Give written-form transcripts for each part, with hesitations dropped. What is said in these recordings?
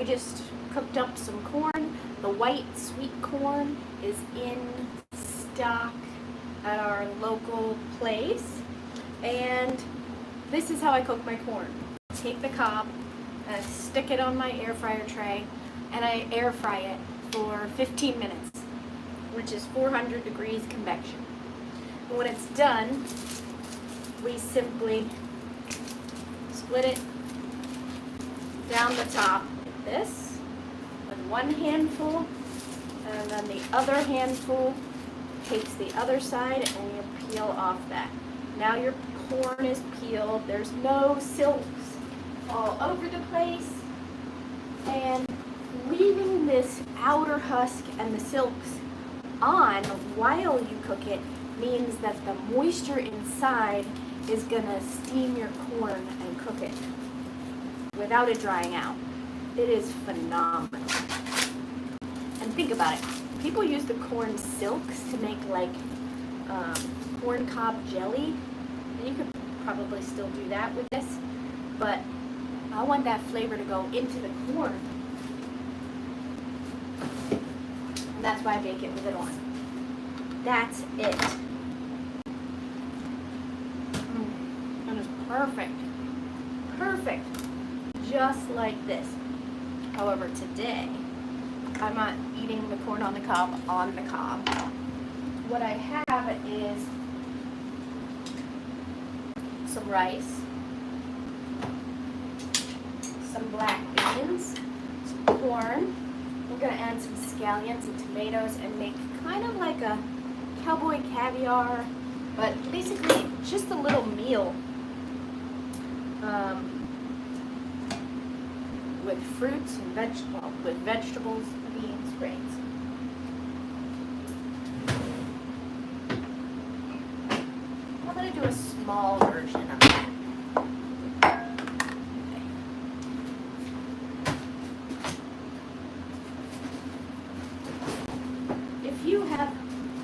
we just cooked up some corn. The white sweet corn is in stock at our local place. And this is how I cook my corn. Take the Cobb and I stick it on my air fryer tray and I air fry it for 15 minutes, which is 400 degrees convection. And when it's done, we simply split it down the top like this with one handful, and then the other handful takes the other side and you peel off that. Now your corn is peeled. There's no silks all over the place, and leaving this outer husk and the silks on while you cook it means that the moisture inside is gonna steam your corn and cook it without it drying out. It is phenomenal. And think about it. People use the corn silks to make like corn cob jelly. And you could probably still do that with this, but I want that flavor to go into the corn. And that's why I bake it with it on. That's it. That is perfect. Perfect. Just like this. However, today, I'm not eating the corn on the cob. What I have is some rice, some black beans, some corn. We're going to add some scallions and tomatoes and make kind of like a cowboy caviar, but basically just a little meal with fruits and vegetables, beans, grains. I'm going to do a small version of that. If you have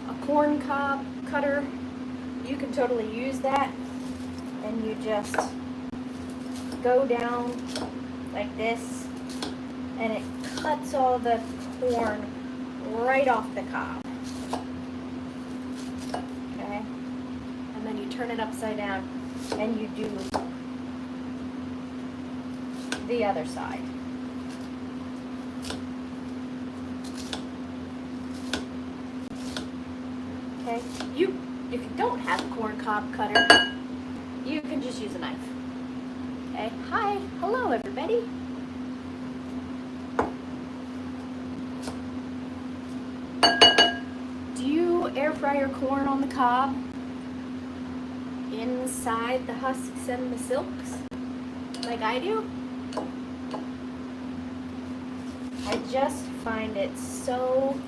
a corn cob cutter, you can totally use that, and you just go down like this, and it cuts all the corn right off the cob. Okay? And then you turn it upside down and you do the other side. Okay? If you don't have a corn cob cutter, you can just use a knife. Okay? Hi, hello everybody. Do you air fry your corn on the cob inside the husks and the silks like I do? I just find it so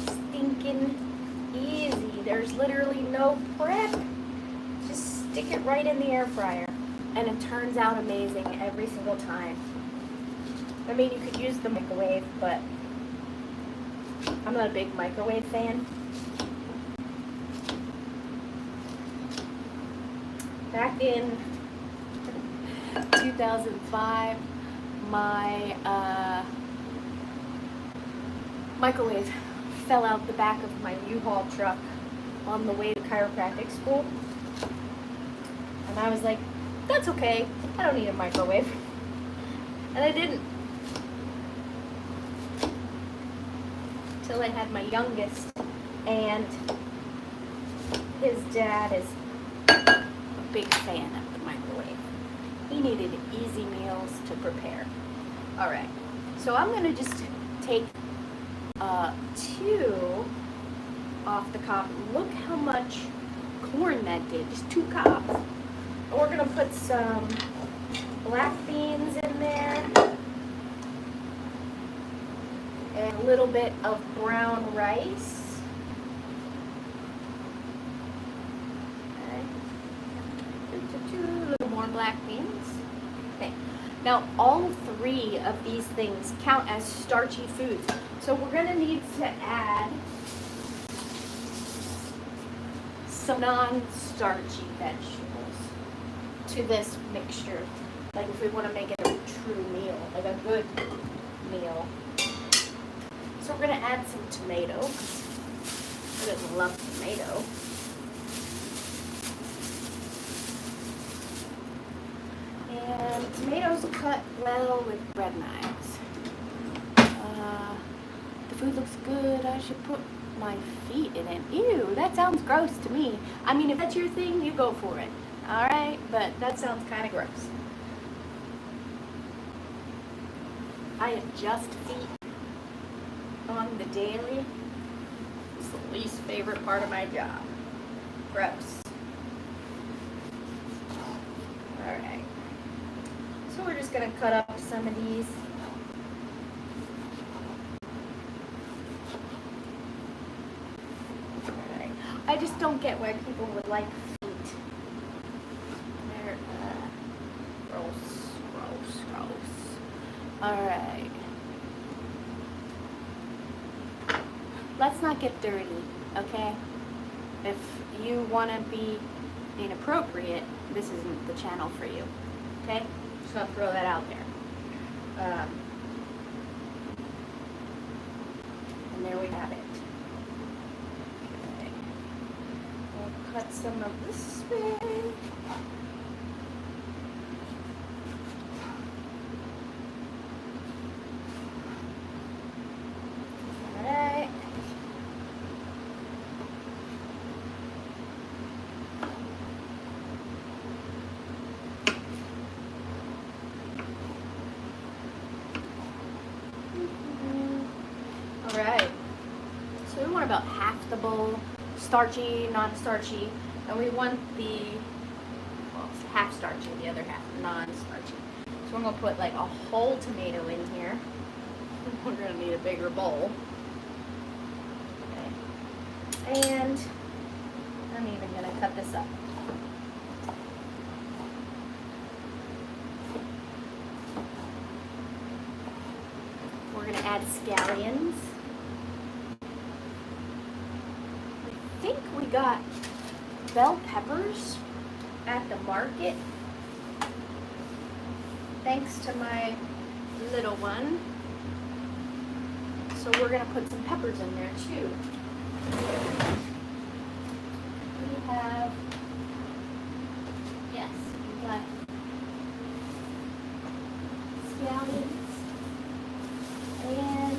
stinking easy. There's literally no prep. Just stick it right in the air fryer. And it turns out amazing every single time. I mean, you could use the microwave, but I'm not a big microwave fan. Back in 2005, my microwave fell out the back of my U-Haul truck on the way to chiropractic school. And I was like, that's okay, I don't need a microwave. And I didn't. Till I had my youngest, and his dad is a big fan of the microwave. He needed easy meals to prepare. Alright, so I'm going to just take 2 off the cob. Look how much corn that did, just 2 cobs. And we're going to put some black beans in there and a little bit of brown rice. Okay. A little more black beans. Okay. Now all 3 of these things count as starchy foods. So we're going to need to add some non-starchy vegetables to this mixture, like if we want to make it a true meal, like a good meal. we're gonna add some tomato. Who doesn't love tomato? And tomatoes cut well with bread knives. The food looks good. I should put my feet in it. Ew, that sounds gross to me. I mean, if that's your thing, you go for it. Alright? But that sounds kind of gross. I adjust feet on the daily. It's the least favorite part of my job. Gross. Alright. So we're just going to cut up some of these. Alright. I just don't get why people would like feet. They're gross, gross, gross. Alright. Let's not get dirty, okay? If you want to be inappropriate, this isn't the channel for you, okay? Just gonna throw that out there. And there we have it. Okay. We'll cut some of this way. Alright. Alright, so we want about half the bowl, starchy, non-starchy, and we want the, well, it's half starchy, the other half non-starchy. So I'm going to put like a whole tomato in here. We're going to need a bigger bowl. Okay. And I'm even going to cut this up. We're going to add scallions. I think we got bell peppers at the market. Thanks to my little one. So we're going to put some peppers in there too. We have, yes, we got scallions and,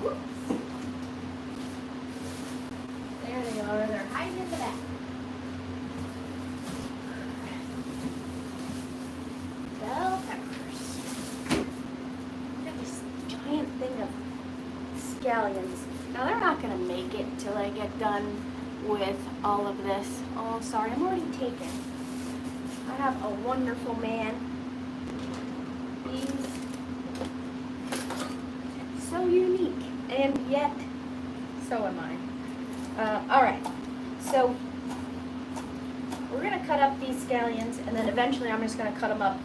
whoops, there they are, they're hiding in the back. Bell peppers. Got this giant thing of scallions. Now they're not going to make it till I get done with all of this. Oh, sorry, I'm already taken. I have a wonderful man. He's so unique, and yet so am I. Alright, so we're going to cut up these scallions, and then eventually I'm just going to cut them up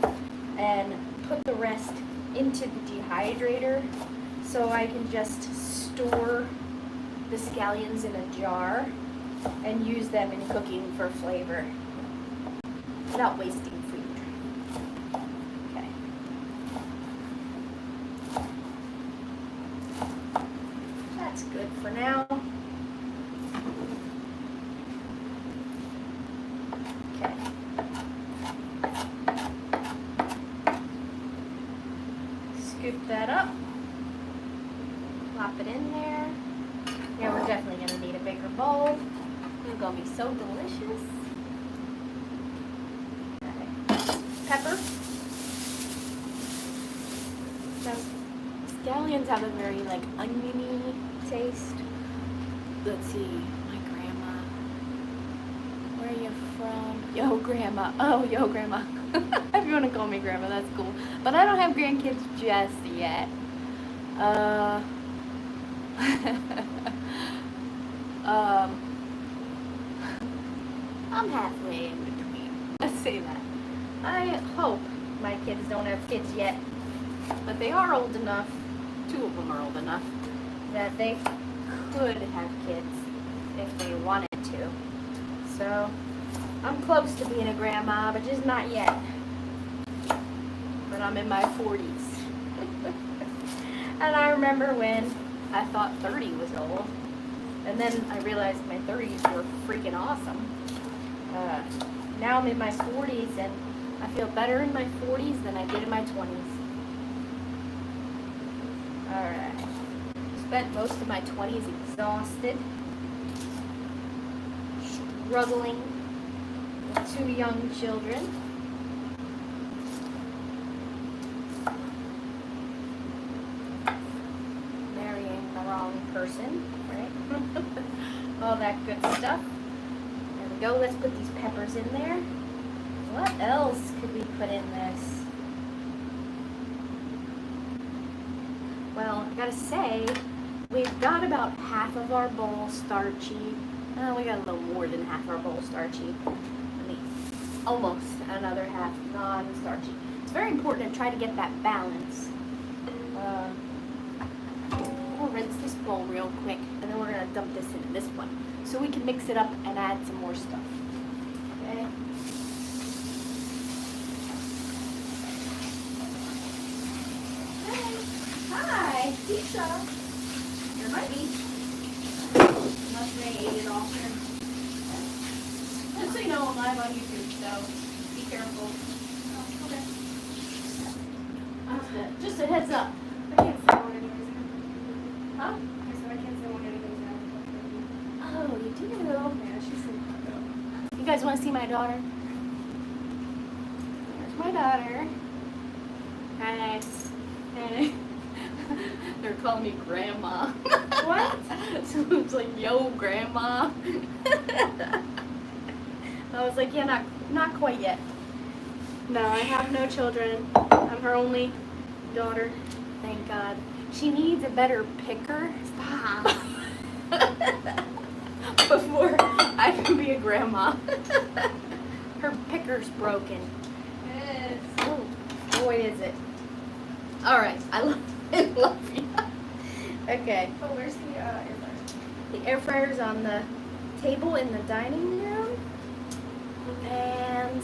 and put the rest into the dehydrator so I can just store the scallions in a jar and use them in cooking for flavor without wasting food. Okay. That's good for now. Okay. Scoop that up. Plop it in there. Yeah, we're definitely going to need a bigger bowl. It's going to be so delicious. Okay. Pepper. So, scallions have a very, like, oniony taste. Let's see. My grandma. Where are you from? Yo, grandma. Oh, yo, grandma. If you want to call me grandma, that's cool. But I don't have grandkids just yet. I'm halfway in between. Let's say that. I hope my kids don't have kids yet, but they are old enough, 2 of them are old enough, that they could have kids if they wanted to. So, I'm close to being a grandma, but just not yet. But I'm in my 40s. And I remember when I thought 30 was old. And then I realized my 30s were freaking awesome. Now I'm in my 40s and I feel better in my 40s than I did in my 20s. Alright. Spent most of my 20s exhausted, struggling with 2 young children. Marrying the wrong person, right? All that good stuff. There we go. Let's put these peppers in there. What else could we put in this? Well, I gotta say, we've got about half of our bowl starchy. We got a little more than half our bowl starchy. Almost another half non-starchy. It's very important to try to get that balance. We'll rinse this bowl real quick, and then we're gonna dump this into this one, so we can mix it up and add some more stuff. Okay. Hi, pizza. Here might be. Unless they ate it all here. Just so you know, I'm live on YouTube, so be careful. Oh, okay. Just a heads up. I can't say what anybody's doing. Huh? I said I can't say what anybody's doing. Oh, you do? Yeah, she's in. You guys want to see my daughter? There's my daughter. Hi. Hey. They're calling me Grandma. What? So it's like, yo, Grandma. I was like, yeah, not quite yet. No, I have no children. I'm her only daughter. Thank God. She needs a better picker. Stop. Before I can be a grandma. Her picker's broken. Yes. Oh, boy, is it. All right, I love you. Okay. Oh, where's the air fryer? The air fryer's on the table in the dining room. And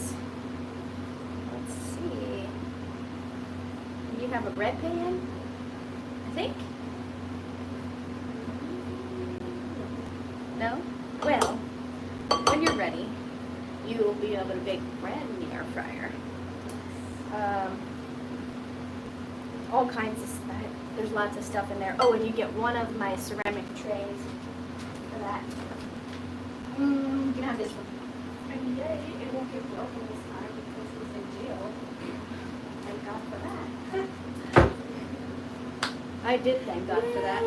let's see. You have a bread pan, I think? No? Well, when you're ready, you will be able to bake bread in the air fryer. All kinds of stuff. There's lots of stuff in there. Oh, and you get one of my ceramic trays for that. You can have this one. And yay, it won't get broken this time because he's in jail. Thank God for that. I did thank God for that.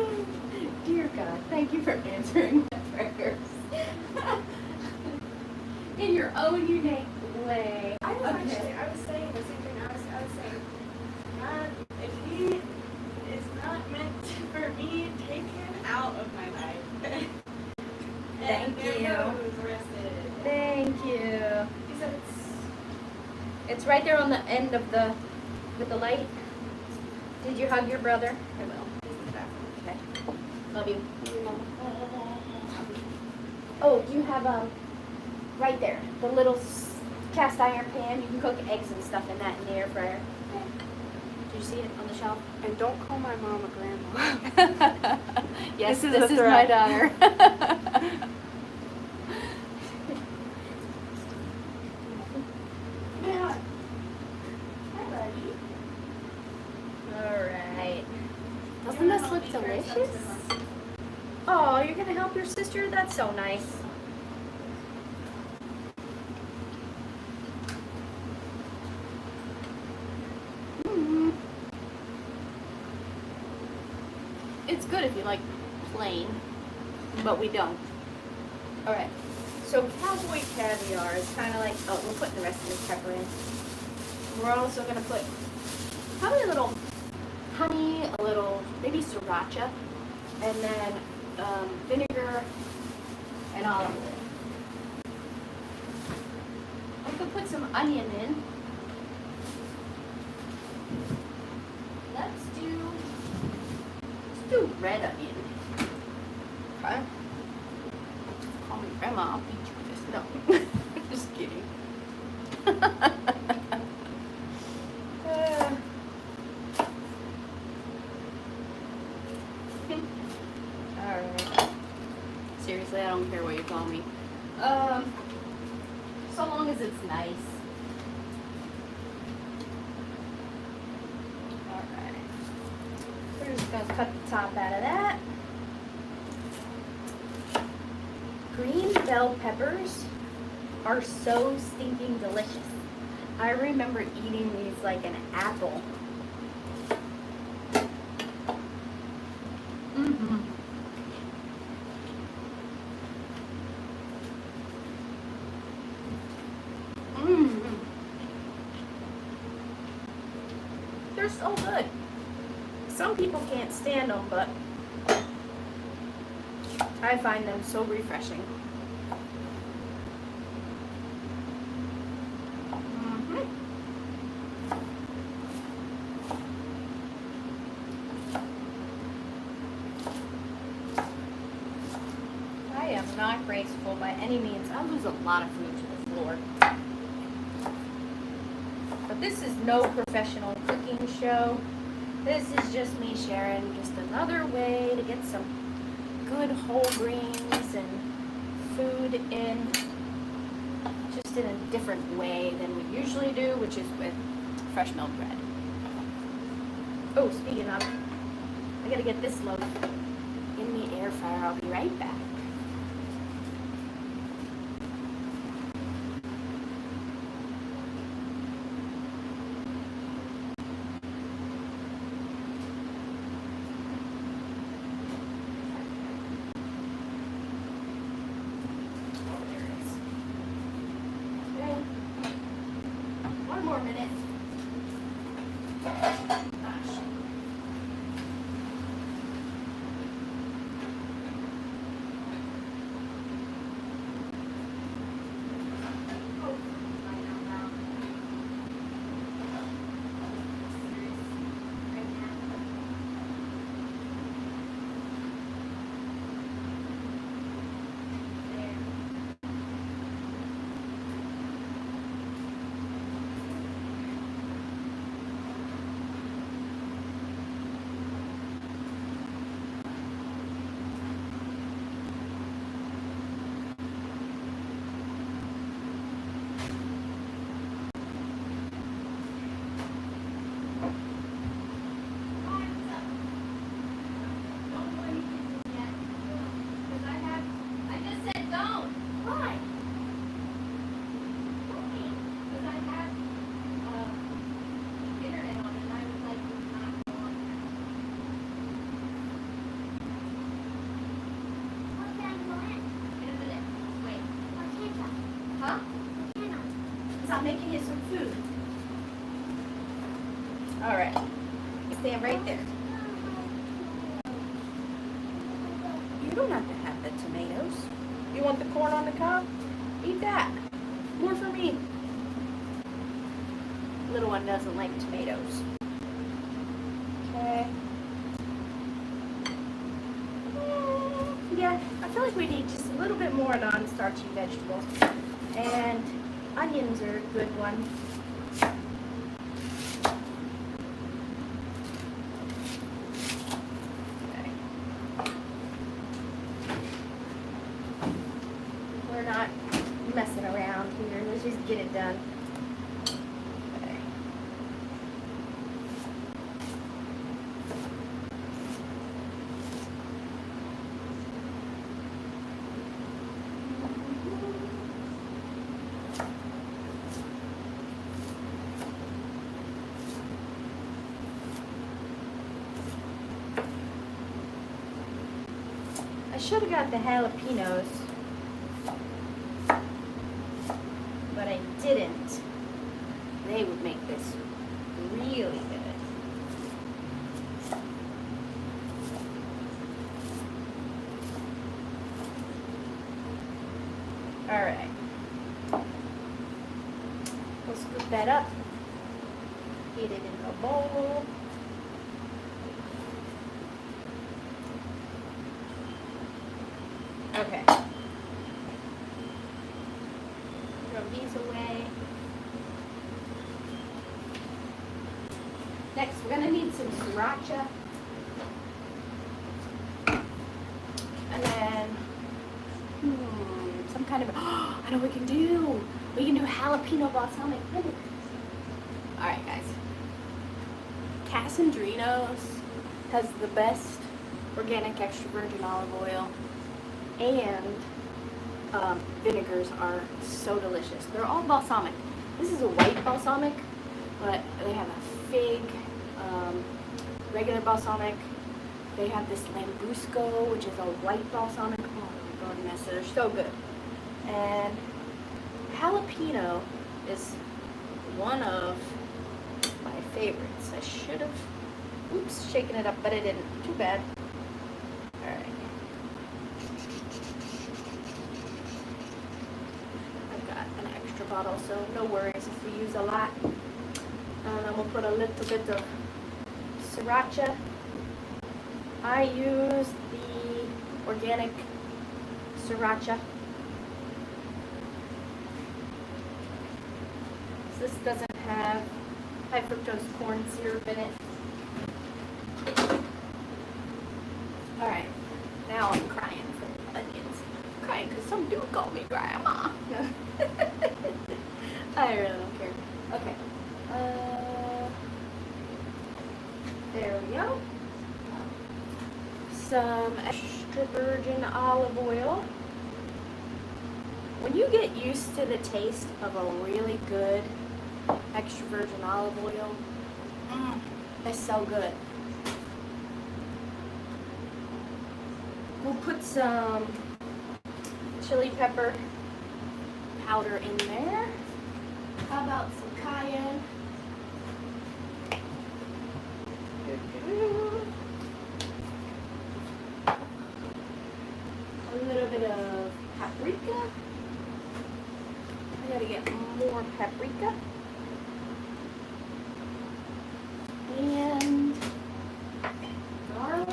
Dear God, thank you for answering my prayers. In your own unique way. I was saying the same thing. I was saying, God, if he is not meant for me, take him out of my life. Thank you. Arrested. Thank you. He said It's right there on the end of with the light. Did you hug your brother? I will. Okay. Love you. Oh, you have right there, the little cast iron pan. You can cook eggs and stuff in that in the air fryer. Did you see it on the shelf? And don't call my mom a grandma. Yes, This this is is a my threat. daughter. Yeah. Hi, buddy. All right. Doesn't this look delicious? Oh, you're gonna help your sister? That's so nice. It's good if you like plain, but we don't. All right. So cowboy caviar is kind of like, oh, we're putting the rest of this pepper in. We're also gonna put probably a little honey, a little maybe sriracha, and then vinegar and olive oil. I could put some onion in. Let's do red onion. Okay. Call me grandma, I'll beat you with this. No, just kidding. Alright. Seriously, I don't care what you call me. So long as it's nice. Alright. We're just gonna cut the top out of that. Green bell peppers are so stinking delicious. I remember eating these like an apple. Mm-hmm. Mm-hmm. They're so good. Some people can't stand them, but I find them so refreshing. I am not graceful by any means. I lose a lot of food to the floor. But this is no professional cooking show. This is just me sharing just another way to get some good whole grains and food in, just in a different way than we usually do, which is with fresh milk bread. Oh, speaking of, I gotta get this loaf in the air fryer. I'll be right back. One more minute. Gosh. I'm making you some food. All right. Stand right there. You don't have to have the tomatoes. You want the corn on the cob? Eat that. More for me. Little one doesn't like tomatoes. Okay. Yeah, I feel like we need just a little bit more non-starchy vegetables. And onions are a good one. Okay. We're not messing around here. Let's just get it done. Okay. I should have got the jalapenos, but I didn't. They would make this really good. All right. We'll scoop that up. Get it in a bowl. Okay. Throw these away. Next, we're going to need some sriracha. kind of, I know what we can do. We can do jalapeno balsamic vinegar. All right, guys. Casandrinos has the best organic extra virgin olive oil, and vinegars are so delicious. They're all balsamic. This is a white balsamic, but they have a fig, regular balsamic. They have this Lambrusco, which is a white balsamic. Oh my goodness, they're so good. And jalapeno is one of my favorites. I should have, oops, shaken it up, but I didn't. Too bad. All right. I've got an extra bottle, so no worries if we use a lot. And then we'll put a little bit of sriracha. I use the organic sriracha. This doesn't have high fructose corn syrup in it. Alright, now I'm crying for onions. I'm crying because some dude called me grandma. I really don't care. Okay. There we go. Some extra virgin olive oil. When you get used to the taste of a really good extra virgin olive oil, it's so good. We'll put some chili pepper powder in there. How about some cayenne? A little bit of paprika. I gotta get more paprika. And garlic.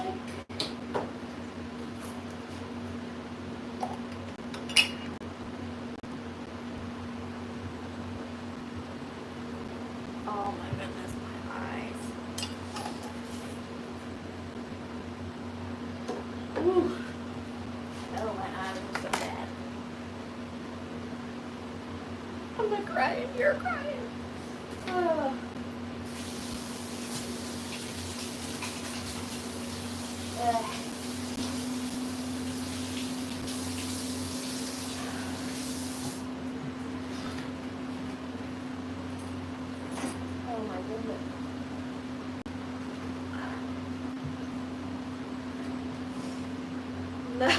Oh my goodness, my eyes. Ooh. Oh, my eyes are so bad. I'm not crying, you're crying. Oh. Oh my goodness. No,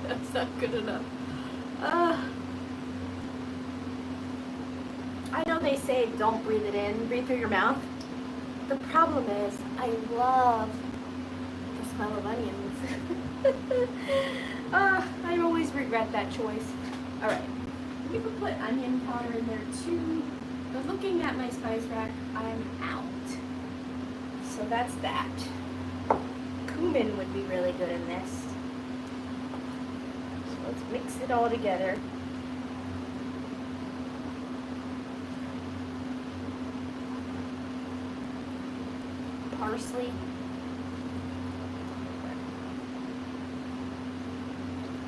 that's not good enough. I know they say don't breathe it in, breathe through your mouth. The problem is I love the smell of onions. I always regret that choice. Alright, you can put onion powder in there too, but looking at my spice rack, I'm out. So that's that. Cumin would be really good in this. So let's mix it all together. Parsley.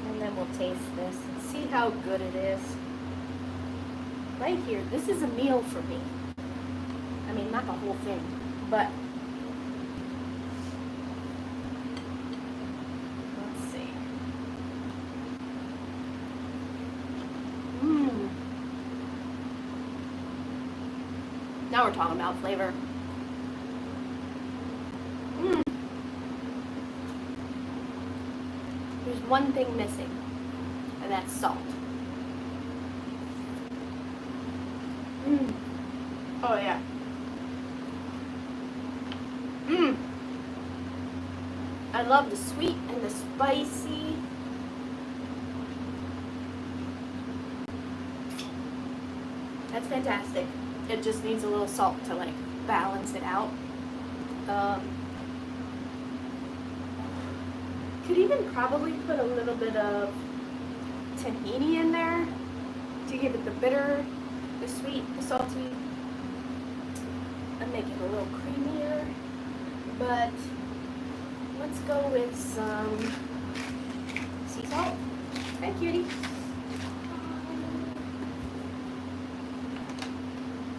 And then we'll taste this and see how good it is. Right here, this is a meal for me. I mean, not the whole thing, but let's see. Now we're talking about flavor. There's one thing missing, and that's salt. Oh yeah. I love the sweet and the spicy. That's fantastic. It just needs a little salt to like balance it out. Could even probably put a little bit of tahini in there to give it the bitter, the sweet, the salty, and make it a little creamier. But let's go with some sea salt. Hi, cutie.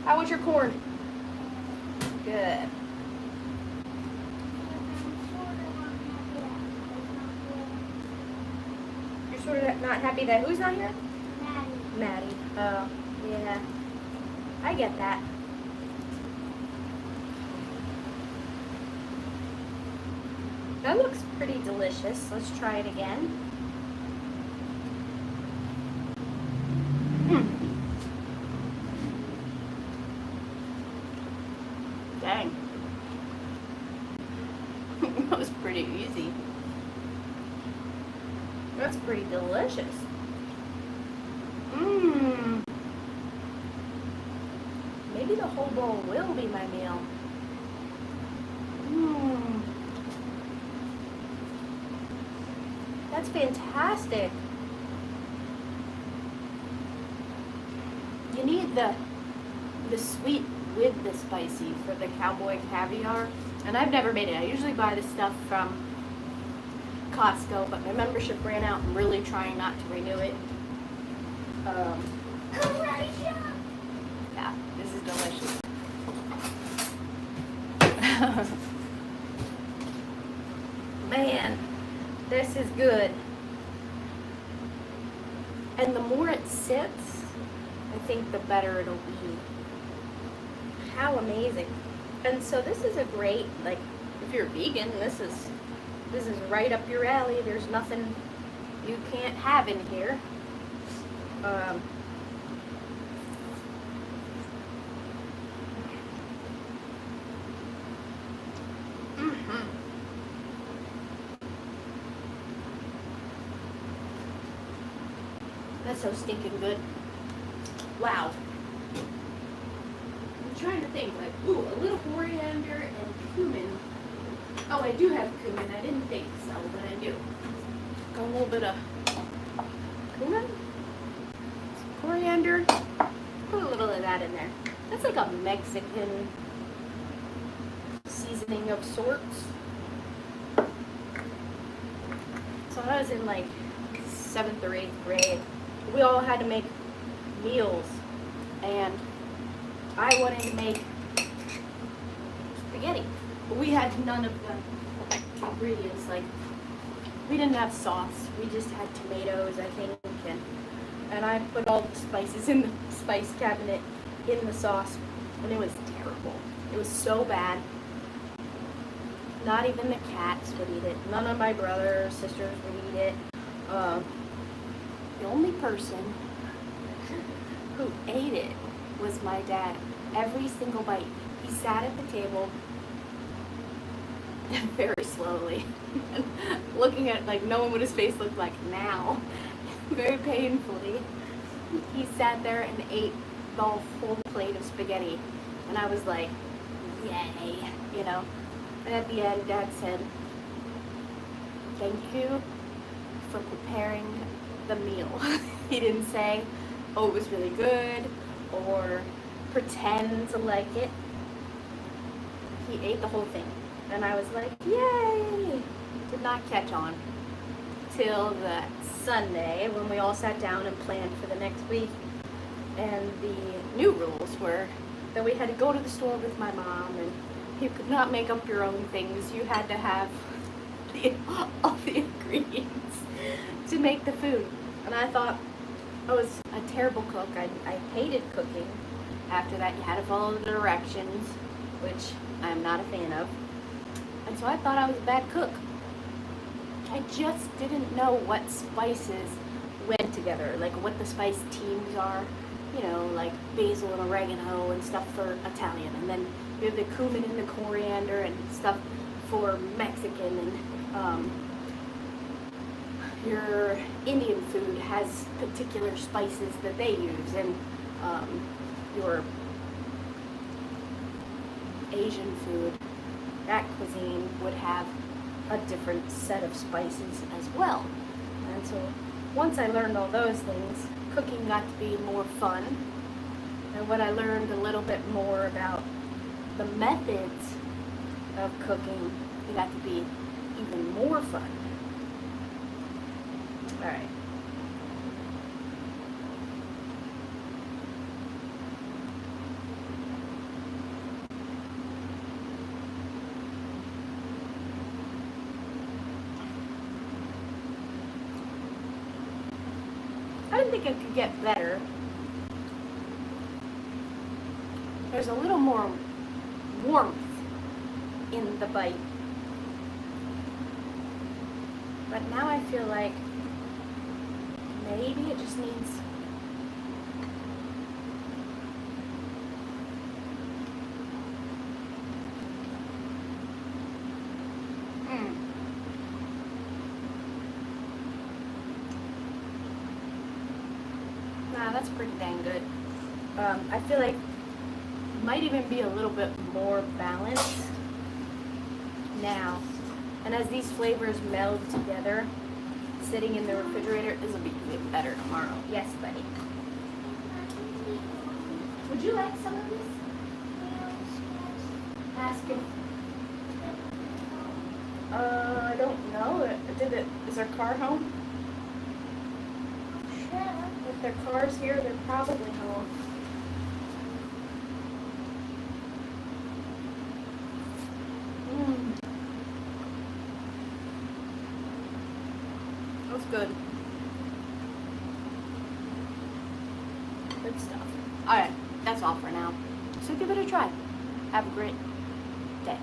How was your corn? Good. You're sort of not happy that who's not here? Maddie. Oh, yeah. I get that. That looks pretty delicious. Let's try it again. Dang. That was pretty easy. That's pretty delicious. Mmm. Maybe the whole bowl will be my meal. Mmm. That's fantastic. You need the sweet with the spicy for the cowboy caviar. And I've never made it. I usually buy the stuff from Costco, but my membership ran out. I'm really trying not to renew it. Yeah, this is delicious. Man, this is good. And the more it sits, I think the better it'll be. How amazing. And so this is a great, like, if you're vegan, this is right up your alley. There's nothing you can't have in here. That's so stinking good. Wow. I'm trying to think, like, ooh, a little coriander and cumin. Oh, I do have cumin. I didn't think so, but I do. Got a little bit of cumin, some coriander. Put a little of that in there. That's like a Mexican seasoning of sorts. So I was in like 7th or 8th grade. We all had to make meals, and I wanted to make spaghetti, but we had none of the ingredients. Like, we didn't have sauce. We just had tomatoes, I think, and I put all the spices in the spice cabinet in the sauce, and it was terrible. It was so bad. Not even the cats would eat it. None of my brothers, sisters would eat it. The only person who ate it was my dad. Every single bite. He sat at the table very slowly, looking at, like, knowing what his face looked like now, very painfully. He sat there and ate the whole plate of spaghetti, and I was like, yay, you know. And at the end, Dad said, thank you for preparing the meal. He didn't say, oh, it was really good, or pretend to like it. He ate the whole thing. And I was like, yay! Did not catch on till that Sunday when we all sat down and planned for the next week. And the new rules were that we had to go to the store with my mom, and you could not make up your own things. You had to have all the ingredients to make the food. And I thought I was a terrible cook. I hated cooking. After that, you had to follow the directions, which I'm not a fan of. And so I thought I was a bad cook. I just didn't know what spices went together, like what the spice teams are. You know, like basil and oregano and stuff for Italian. And then you have the cumin and the coriander and stuff for Mexican. And your Indian food has particular spices that they use. And your Asian food, that cuisine would have a different set of spices as well. And so once I learned all those things, cooking got to be more fun. And when I learned a little bit more about the methods of cooking, it got to be even more fun. All right. I didn't think it could get better. There's a little more warmth in the bite. But now I feel like maybe it just needs Nah, that's pretty dang good. I feel like it might even be a little bit more balanced now. And as these flavors meld together, sitting in the refrigerator, this will be even better tomorrow. Yes, buddy. Would you like some of this? Ask him. I don't know. Is their car home? If their car's here, they're probably home. That's good. Good stuff. Alright, that's all for now. So give it a try. Have a great day.